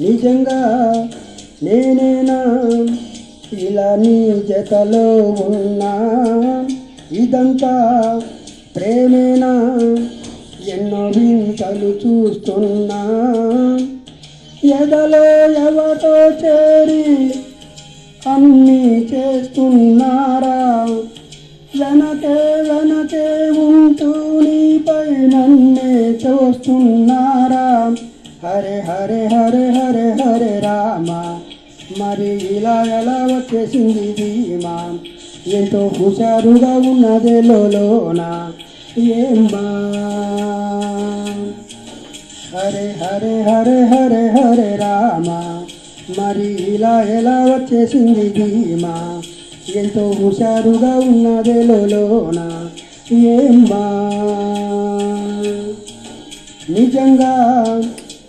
నిజంగా నేనేనా ఇలా నీ జతలో ఉన్నా, ఇదంతా ప్రేమేనా ఎన్నో వింతలు చూస్తున్నా, ఎదలో ఎవటో చేరి అన్నీ చేస్తున్నారా, వెనకే వెనకే ఉంటూ నీపై నన్నే చూస్తున్నారా. హరే హరే హరే హరే హరే రామ, మరి ఇలా ఎలా వచ్చేసింది ధీమా, ఎంతో హుషారుగా ఉన్నదే లోన ఏమ్మా. హరే హరే హరే హరే హరే రామ, మరి ఇలా ఎలా వచ్చేసింది ధీమా, ఎంతో హుషారుగా ఉన్నదే లోన ఏమ్మా. నిజంగా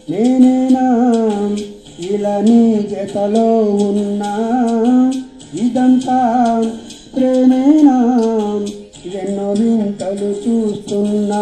నేనేనా ఇలా నీ జతలో ఉన్నా, ఇదంతా ప్రేమేనా ఎన్నో వింతలు చూస్తున్నా.